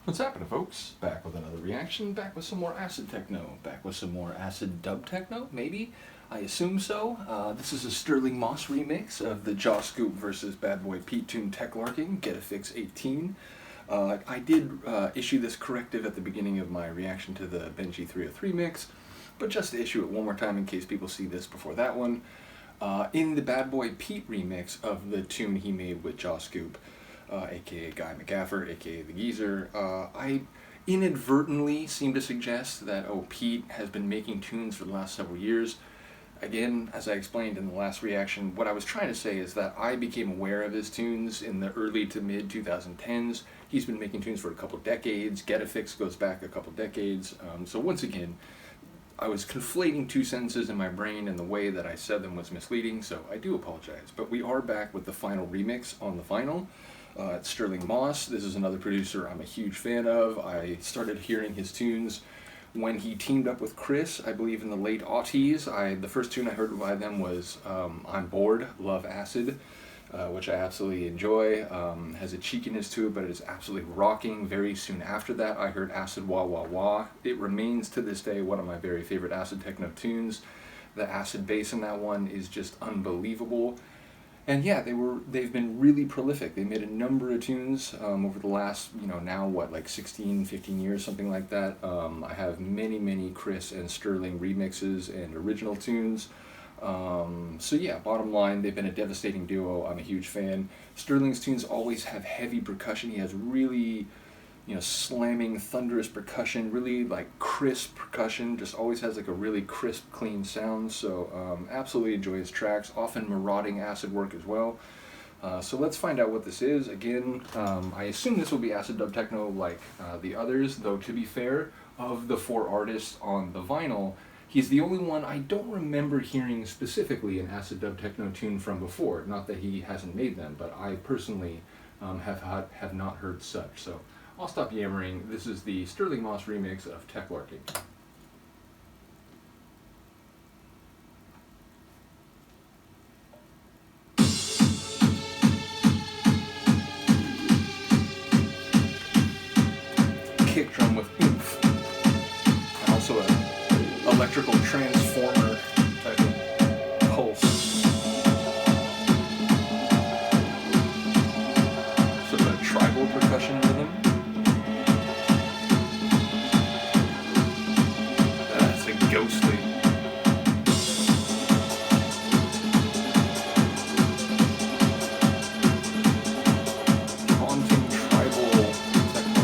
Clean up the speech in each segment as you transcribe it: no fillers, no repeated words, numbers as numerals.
What's happening, folks? Back with another reaction, back with some more acid-techno, back with some more acid-dub-techno, maybe? I assume so. This is a Sterling Moss remix of the Jaw Scoop versus Bad Boy Pete tune Teklarking, Getafix 18. I did issue this corrective at the beginning of my reaction to the Benji 303 mix, but just to issue it one more time in case people see this before that one. In the Bad Boy Pete remix of the tune he made with Jaw Scoop, aka Guy McGaffert, aka The Geezer, I inadvertently seem to suggest that, Pete has been making tunes for the last several years. Again, as I explained in the last reaction, what I was trying to say is that I became aware of his tunes in the early to mid 2010s. He's been making tunes for a couple decades. Getafix goes back a couple decades. So once again, I was conflating two sentences in my brain, and the way that I said them was misleading, so I do apologize. But we are back with the final remix on the vinyl. It's Sterling Moss. This is another producer I'm a huge fan of. I started hearing his tunes when he teamed up with Chris, I believe in the late aughties. The first tune I heard by them was I'm Bored, Love Acid, which I absolutely enjoy. Has a cheekiness to it, but it is absolutely rocking. Very soon after that, I heard Acid Wah Wah Wah. It remains to this day one of my very favorite acid techno tunes. The acid bass in that one is just unbelievable. And yeah, they've been really prolific. They made a number of tunes over the last, now what, like 16, 15 years, something like that. I have many Chris and Sterling remixes and original tunes. So yeah, bottom line, they've been a devastating duo. I'm a huge fan. Sterling's tunes always have heavy percussion. He has really, slamming, thunderous percussion, really like crisp percussion, just always has like a really crisp, clean sound. So absolutely enjoy his tracks, often marauding acid work as well. So let's find out what this is. Again, I assume this will be acid-dub-techno like the others, though to be fair, of the four artists on the vinyl, he's the only one I don't remember hearing specifically an acid-dub-techno tune from before. Not that he hasn't made them, but I personally have not heard such. So I'll stop yammering. This is the Sterling Moss remix of Teklarking. Kick drum with oomph, and also an electrical transformer type of pulse. Sort of a tribal percussion rhythm. That's a ghostly. Haunting tribal techno.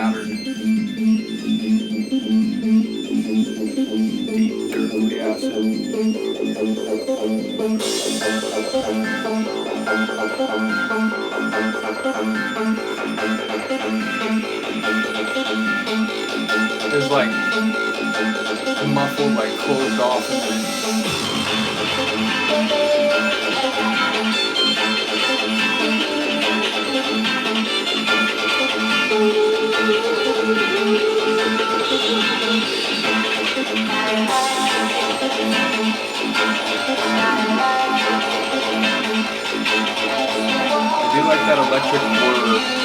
shattered. Deep, gurgly acid. There's like muffled, like closed off. I do like that electric whir.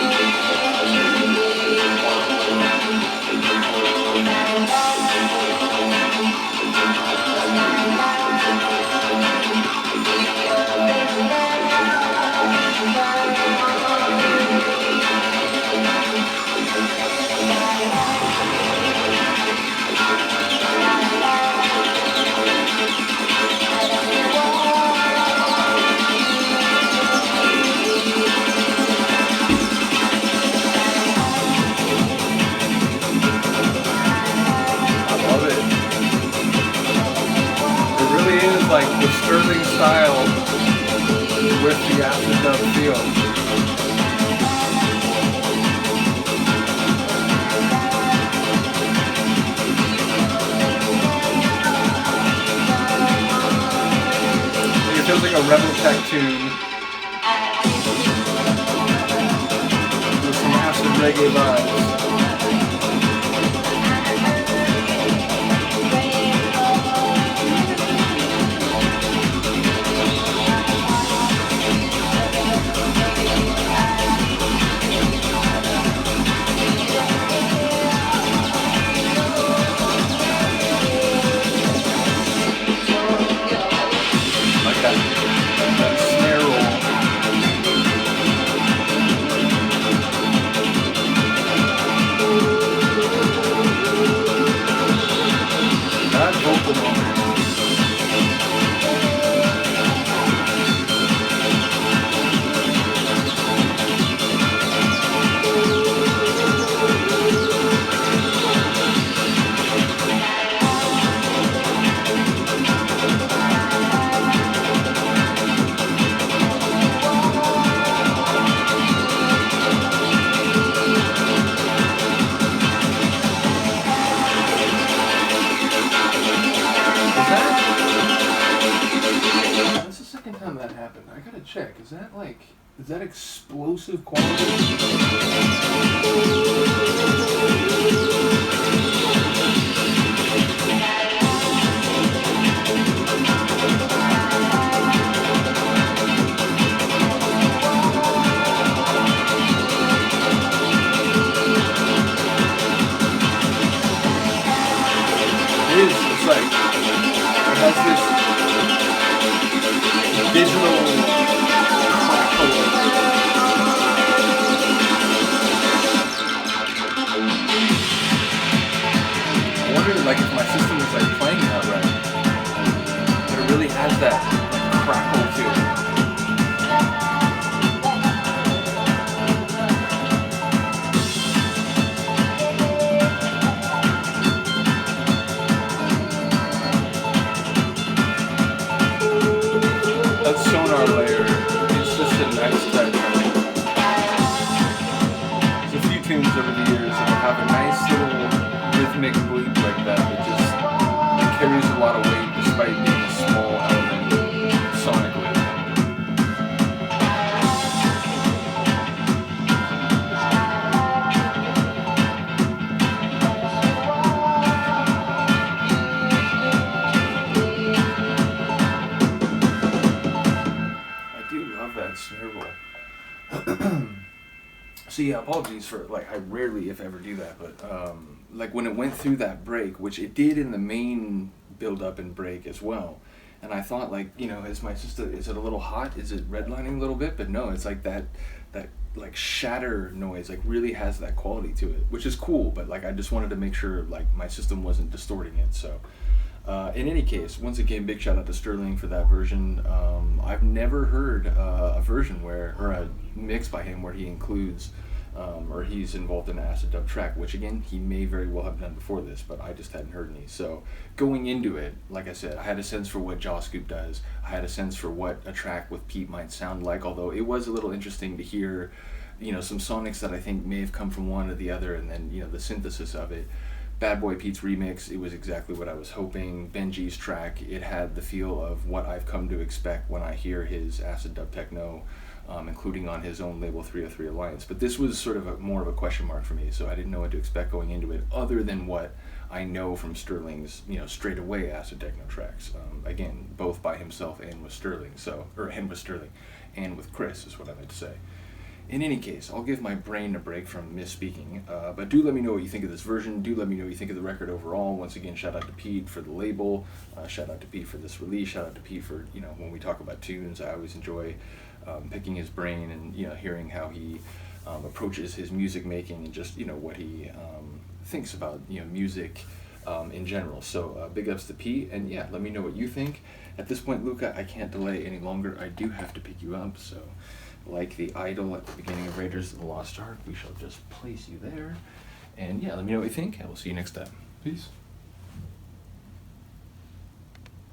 Like the Sterling style with the acid-dub feel. It feels like a Rebel Tech tune with some acid reggae vibes. Check. Is that explosive quality? It's like, it has this digital like if my system is like playing that right, but it really has that like crackle to it. That sonar layer, it's just a nice touch. There's a few tunes over the years that will have a nice little rhythmic bleep like that just it carries a lot of weight despite being a small element sonically. I do love that snare roll. So yeah, apologies for, like, I rarely, if ever, do that, but like when it went through that break, which it did in the main build-up and break as well, and I thought, like, you know, is it a little hot? Is it redlining a little bit? But no, it's like that like shatter noise, like, really has that quality to it, which is cool, but like I just wanted to make sure, like, my system wasn't distorting it, so. In any case, once again, big shout out to Sterling for that version. I've never heard a version or a mix by him where he includes or he's involved in an acid dub track, which again, he may very well have done before this, but I just hadn't heard any. So going into it, like I said, I had a sense for what Jaw Scoop does. I had a sense for what a track with Pete might sound like, although it was a little interesting to hear, some sonics that I think may have come from one or the other, and then, the synthesis of it. Bad Boy Pete's remix, it was exactly what I was hoping. Benji's track, it had the feel of what I've come to expect when I hear his acid-dub-techno, including on his own label 303 Alliance. But this was sort of more of a question mark for me, so I didn't know what to expect going into it, other than what I know from Sterling's, straight away acid techno tracks. Again, both by himself and with Sterling, and with Chris is what I meant to say. In any case, I'll give my brain a break from misspeaking, but do let me know what you think of this version. Do let me know what you think of the record overall. Once again, shout out to Pete for the label. Shout out to Pete for this release. Shout out to Pete for, when we talk about tunes, I always enjoy picking his brain and, hearing how he approaches his music making and just, what he thinks about, music in general. So big ups to Pete, and yeah, let me know what you think. At this point, Luca, I can't delay any longer. I do have to pick you up, so like the idol at the beginning of Raiders of the Lost Ark, we shall just place you there. And yeah, let me know what you think, and we'll see you next time. Peace.